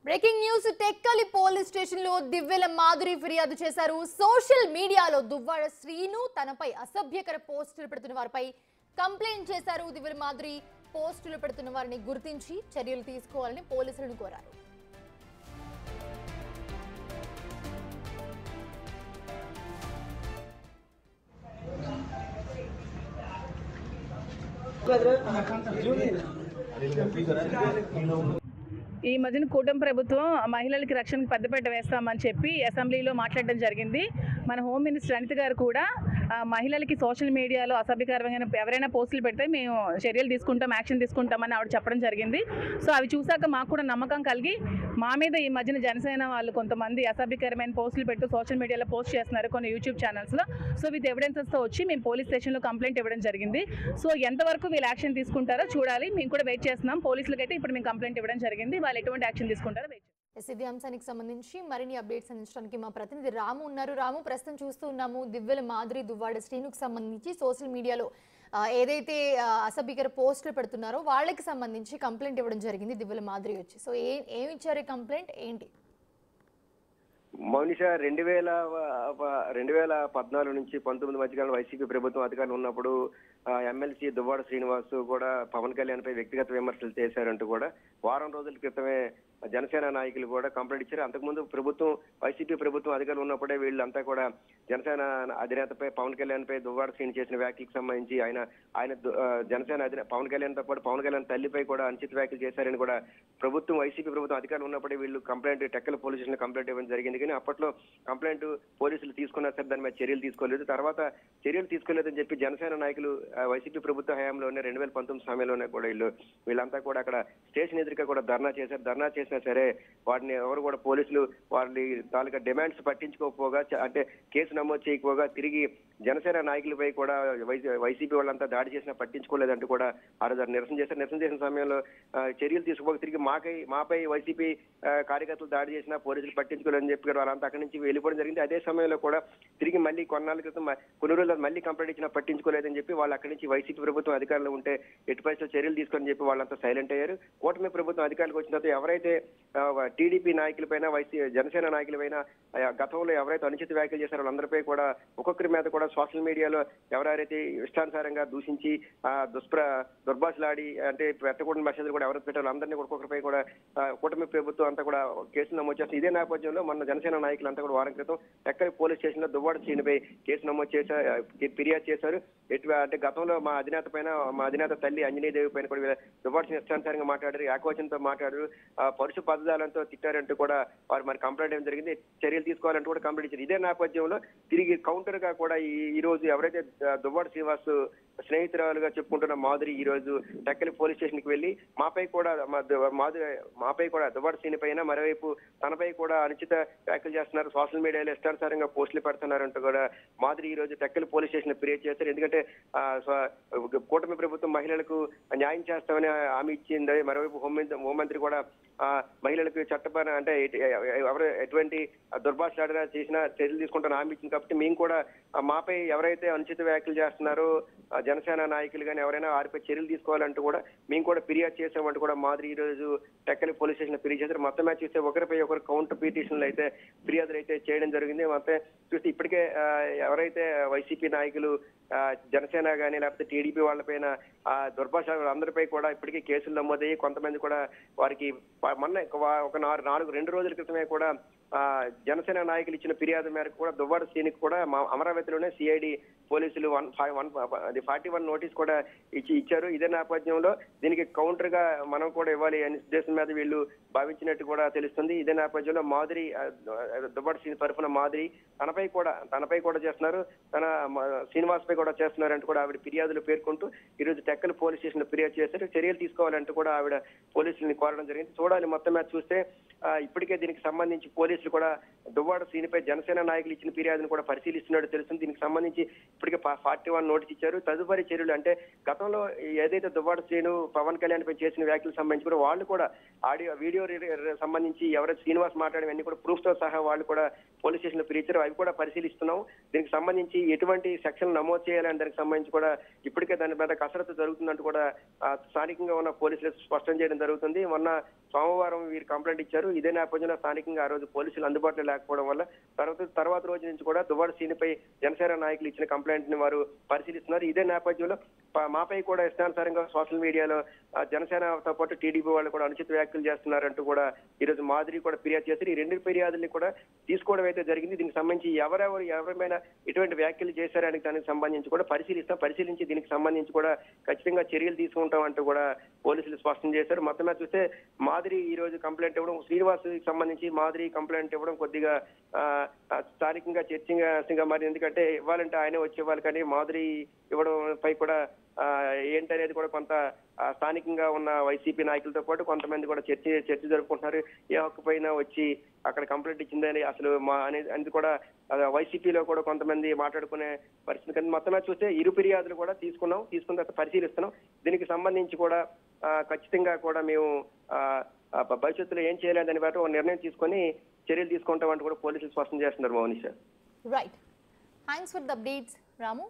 Breaking news Tekkali police station లో దివ్వెల మాధురి ఫిర్యాదు చేశారు. సోషల్ మీడియాలో దువ్వాడ శ్రీను తనపై అసభ్యకర పోస్టులు పెడుతున్న వారిపై కంప్లైంట్ చేశారు. దివ్వెల మాధురి పోస్టులు పెడుతున్న వారిని గుర్తించి చర్యలు తీసుకోవాలని పోలీసులను కోరారు. ఈ మధ్యన కూటమి ప్రభుత్వం మహిళలకి రక్షణకు పెద్దపీట వేస్తామని చెప్పి అసెంబ్లీలో మాట్లాడడం జరిగింది. మన హోమ్ మినిస్టర్ అనిత గారు కూడా మహిళలకి సోషల్ మీడియాలో అసభ్యకరమైన ఎవరైనా పోస్టులు పెడితే మేము చర్యలు తీసుకుంటాం, యాక్షన్ తీసుకుంటామని ఆవిడ చెప్పడం జరిగింది. సో అవి చూసాక మాకు కూడా నమ్మకం కలిగి మా మీద ఈ మధ్యన జనసేన వాళ్ళు కొంతమంది అసభ్యకరమైన పోస్టులు పెట్టు సోషల్ మీడియాలో పోస్ట్ చేస్తున్నారు కొన్ని యూట్యూబ్ ఛానల్స్లో. సో విత్ ఎవిడెన్సెస్తో వచ్చి మేము పోలీస్ స్టేషన్లో కంప్లైంట్ ఇవ్వడం జరిగింది. సో ఎంతవరకు వీళ్ళు యాక్షన్ తీసుకుంటారో చూడాలి. మేము కూడా వెయిట్ చేస్తున్నాం. పోలీసులకు అయితే ఇప్పుడు మేము కంప్లైంట్ ఇవ్వడం జరిగింది. వాళ్ళు ఎటువంటి యాక్షన్ తీసుకుంటారో వెయిట్ చేస్తాం. ఇదే అంశానికి సంబంధించి మరిన్ని అప్డేట్స్ అందించడానికి మా ప్రతినిధి రాము ఉన్నారు. రాము, ప్రస్తుతం చూస్తూ ఉన్నాము దివ్వెల మాధురి దువ్వాడ శ్రీనుకు సంబంధించి సోషల్ మీడియాలో ఏదైతే అసభ్యకర పోస్టులు పెడుతున్నారో వాళ్ళకి సంబంధించి కంప్లైంట్ ఇవ్వడం జరిగింది దివ్వెల మాధురి వచ్చి. సో ఏమి ఇచ్చారు కంప్లైంట్ ఏంటి? మౌనిష 2014 నుంచి 19 మధ్యకాలంలో వైసీపీ ప్రభుత్వం అధికారులు ఉన్నప్పుడు ఎమ్మెల్సీ దువ్వాడ శ్రీనివాస్ కూడా పవన్ కళ్యాణ్ పై వ్యక్తిగత విమర్శలు చేశారంటూ కూడా వారం రోజుల క్రితమే జనసేన నాయకులు కూడా కంప్లైంట్ ఇచ్చారు. అంతకుముందు వైసీపీ ప్రభుత్వం అధికారులు ఉన్నప్పుడే వీళ్ళంతా కూడా జనసేన అధినేతపై పవన్ కళ్యాణ్ పై దువ్వాడ శ్రీని చేసిన వ్యాఖ్యలకు సంబంధించి ఆయన జనసేన పవన్ కళ్యాణ్ తో పాటు పవన్ కళ్యాణ్ తల్లిపై కూడా అనుచిత వ్యాఖ్యలు చేశారని కూడా వైసీపీ ప్రభుత్వం అధికారులు ఉన్నప్పుడే వీళ్ళు టెక్కల పోలీస్ స్టేషన్ కంప్లైంట్ ఇవ్వడం జరిగింది. కానీ అప్పట్లో కంప్లైంట్ పోలీసులు తీసుకున్నా సరే దాని మీద చర్యలు తీసుకోలేదు. తర్వాత చర్యలు తీసుకోలేదని చెప్పి జనసేన నాయకులు వైసీపీ ప్రభుత్వ హయాంలోనే 2019 సమయంలోనే కూడా వీళ్ళంతా కూడా అక్కడ స్టేషన్ ఎదురుగా కూడా ధర్నా చేసినా సరే వాటిని ఎవరు కూడా పోలీసులు వాళ్ళ తాలూకా డిమాండ్స్ పట్టించుకోకపోగా, అంటే కేసు నమోదు చేయకపోగా తిరిగి జనసేన నాయకులపై కూడా వైసీపీ వాళ్ళంతా దాడి చేసినా పట్టించుకోలేదంటూ కూడా ఆ రోజు నిరసన చేసిన సమయంలో చర్యలు తీసుకోక తిరిగి మాపై వైసీపీ కార్యకర్తలు దాడి చేసినా పోలీసులు పట్టించుకోలేదని చెప్పి వాళ్ళంతా అక్కడి నుంచి వెళ్ళిపోవడం జరిగింది. అదే సమయంలో కూడా తిరిగి మళ్ళీ కొన్ని రోజులు మళ్ళీ కంప్లైంట్ ఇచ్చినా పట్టించుకోలేదని చెప్పి వాళ్ళు అక్కడి నుంచి వైసీపీ ప్రభుత్వం అధికారులు ఉంటే ఎట్టి పరిస్థితుల్లో చర్యలు తీసుకొని చెప్పి వాళ్ళంతా సైలెంట్ అయ్యారు. కూటమి ప్రభుత్వం అధికారులకు వచ్చిన తర్వాత ఎవరైతే టీడీపీ నాయకులపైన జనసేన నాయకులపైన గతంలో ఎవరైతే అనుచిత వ్యాఖ్యలు చేశారో వాళ్ళందరిపై కూడా ఒక్కొక్కరి మీద కూడా సోషల్ మీడియాలో ఎవరైతే ఇష్టానుసారంగా దూషించి దుర్భాషలాడి అంటే పెట్టకూడని మెసేజ్లు కూడా ఎవరైతే పెట్టారో అందరినీ కూడా ఒక్కొక్కరిపై కూడా కూటమి ప్రభుత్వం అంతా కూడా కేసులు నమోదు చేస్తారు. ఇదే నేపథ్యంలో మన జనసేన నాయకులంతా కూడా వారం క్రితం ఎక్కడి పోలీస్ స్టేషన్ లో దువ్వాడ శ్రీనిపై కేసు నమోదు ఫిర్యాదు చేశారు. అంటే గతంలో మా అధినేత తల్లి అంజనీదేవి పైన కూడా దువ్వాడ శ్రీని ఇష్టానుసారంగా మాట్లాడారు, ఏకవచనంతో మాట్లాడారు, పరుష పదజాలంతో తిట్టారంటూ కూడా వారు మరి కంప్లైంట్ ఇవ్వడం జరిగింది. చర్యలు తీసుకోవాలంటూ కూడా కంప్లైంట్ ఇచ్చారు. ఇదే నేపథ్యంలో తిరిగి కౌంటర్ గా కూడా ఈ రోజు ఎవరైతే దువ్వాడ శ్రీనివాస్ స్నేహితురాలుగా చెప్పుకుంటున్న మాధురి ఈ రోజు టెక్కలి పోలీస్ స్టేషన్ కి వెళ్లి మాపై కూడా దువ్వాడ శ్రీని పైన మరోవైపు తనపై కూడా అనుచిత వ్యాఖ్యలు చేస్తున్నారు, సోషల్ మీడియాలో ఇష్టానుసారంగా పోస్టులు పెడుతున్నారంటూ కూడా మాధురి ఈ రోజు టెక్కలి పోలీస్ స్టేషన్ ఫిర్యాదు చేశారు. ఎందుకంటే కూటమి ప్రభుత్వం మహిళలకు న్యాయం చేస్తామని హామీ ఇచ్చింది. మరోవైపు హోంమంత్రి కూడా మహిళలకు చట్టపరమైన అంటే ఎవరు ఎటువంటి దుర్భాషలాడినా చేసినా చర్యలు తీసుకుంటాను హామీ ఇచ్చింది. కాబట్టి మేము కూడా మాపై ఎవరైతే అనుచిత వ్యాఖ్యలు చేస్తున్నారో జనసేన నాయకులు కానీ ఎవరైనా వారిపై చర్యలు తీసుకోవాలంటూ కూడా మేము కూడా ఫిర్యాదు చేసామంటూ కూడా మాధురి ఈ రోజు టెక్కలి పోలీస్ స్టేషన్ ఫిర్యాదు చేశారు. మొత్తం మీద చూస్తే ఒకరిపై ఒకరు కౌంటర్ పిటిషన్లు అయితే ఫిర్యాదులు అయితే చేయడం జరిగింది. మొత్తం చూస్తే ఇప్పటికే ఎవరైతే వైసీపీ నాయకులు జనసేన కానీ లేకపోతే టీడీపీ వాళ్ళపైన దుర్భాష అందరిపై కూడా ఇప్పటికీ కేసులు నమోదయ్యి కొంతమంది కూడా వారికి మొన్న ఒక 2 రోజుల క్రితమే కూడా జనసేన నాయకులు ఇచ్చిన ఫిర్యాదు మేరకు కూడా దువ్వాడ శ్రీనికి కూడా అమరావతిలోనే సిఐడి పోలీసులు 41 నోటీస్ కూడా ఇచ్చారు. ఇదే నేపథ్యంలో దీనికి కౌంటర్ గా మనం కూడా ఇవ్వాలి అనే ఉద్దేశం మీద వీళ్ళు భావించినట్టు కూడా తెలుస్తుంది. ఇదే నేపథ్యంలో మాధురి దువ్వాడ శ్రీని తరఫున మాధురి తనపై కూడా చేస్తున్నారు, తన శ్రీనివాస్ పై కూడా చేస్తున్నారంటూ కూడా ఆవిడ ఫిర్యాదులు పేర్కొంటూ ఈ రోజు టెక్కల్ పోలీస్ స్టేషన్ లో ఫిర్యాదు చేశారు. చర్యలు తీసుకోవాలంటూ కూడా ఆవిడ పోలీసులని కోరడం జరిగింది. చూడాలి మొత్తం మీద చూస్తే ఇప్పటికే దీనికి సంబంధించి పోలీసులు పోలీసులు కూడా దువ్వాడ శ్రీనిపై జనసేన నాయకులు ఇచ్చిన ఫిర్యాదును కూడా పరిశీలిస్తున్నట్టు తెలుస్తుంది. దీనికి సంబంధించి ఇప్పటికే 41 నోటీస్ ఇచ్చారు. తదుపరి చర్యలు అంటే గతంలో ఏదైతే దువ్వాడ శ్రీను పవన్ కళ్యాణ్ పై చేసిన వ్యాఖ్యలకు సంబంధించి కూడా వాళ్ళు కూడా వీడియో సంబంధించి ఎవరైతే శ్రీనివాస్ మాట్లాడినవన్నీ కూడా ప్రూఫ్ తో సహా వాళ్ళు కూడా పోలీస్ స్టేషన్ లో పిలిచారు. అవి కూడా పరిశీలిస్తున్నాం. దీనికి సంబంధించి ఎటువంటి సెక్షన్ నమోదు చేయాలని దానికి సంబంధించి కూడా ఇప్పటికే దాని మీద కసరత్తు జరుగుతుందంటూ కూడా స్థానికంగా ఉన్న పోలీసులు స్పష్టం చేయడం జరుగుతుంది. మొన్న సోమవారం వీరు కంప్లైంట్ ఇచ్చారు. ఇదే నేపథ్యంలో స్థానికంగా ఆ రోజు పోలీసులు అందుబాటులో లేకపోవడం వల్ల తర్వాత రోజు నుంచి కూడా దువ్వాడ శ్రీనిపై జనసేన నాయకులు ఇచ్చిన కంప్లైంట్ ని వారు పరిశీలిస్తున్నారు. ఇదే నేపథ్యంలో మాపై కూడా ఇష్టానుసారంగా సోషల్ మీడియాలో జనసేనతో పాటు టీడీపీ వాళ్ళు కూడా అనుచిత వ్యాఖ్యలు చేస్తున్నారంటూ కూడా ఈ రోజు మాదిరి కూడా ఫిర్యాదు చేశారు. ఈ 2 ఫిర్యాదుల్ని కూడా తీసుకోవడం అయితే జరిగింది. దీనికి సంబంధించి ఎవరైనా ఎటువంటి వ్యాఖ్యలు చేశారని దానికి సంబంధించి కూడా పరిశీలించి దీనికి సంబంధించి కూడా ఖచ్చితంగా చర్యలు తీసుకుంటాం అంటూ కూడా పోలీసులు స్పష్టం చేశారు. మొత్తం మీద చూస్తే మాదిరి ఈ రోజు కంప్లైంట్ ఇవ్వడం, శ్రీనివాస్ సంబంధించి మాదిరి కంప్లైంట్ ఇవ్వడం కొద్దిగా స్థానికంగా చర్చగా మరి ఎందుకంటే ఇవ్వాలంటే ఆయనే వచ్చి ఇవ్వాలి, కానీ మాదిరి ఇవ్వడం పై కూడా ఏంటనేది కూడా కొంత స్థానికంగా ఉన్న వైసీపీ నాయకులతో పాటు కొంతమంది కూడా చర్చ జరుపుకుంటున్నారు. ఏ హక్కు పైన వచ్చి అక్కడ కంప్లైంట్ ఇచ్చిందని అసలు అనేది కూడా వైసీపీలో కూడా కొంతమంది మాట్లాడుకునే పరిస్థితి. కానీ మొత్తం చూస్తే ఇరు ఫిర్యాదులు కూడా తీసుకున్న తర్వాత పరిశీలిస్తున్నాం. దీనికి సంబంధించి కూడా ఖచ్చితంగా కూడా మేము భవిష్యత్తులో ఏం చేయాలి దాని బట్టి ఒక నిర్ణయం తీసుకొని చర్యలు తీసుకుంటామంటూ కూడా పోలీసులు స్పష్టం చేస్తున్నారు. Mounisha. Right, thanks for the updates Ramu.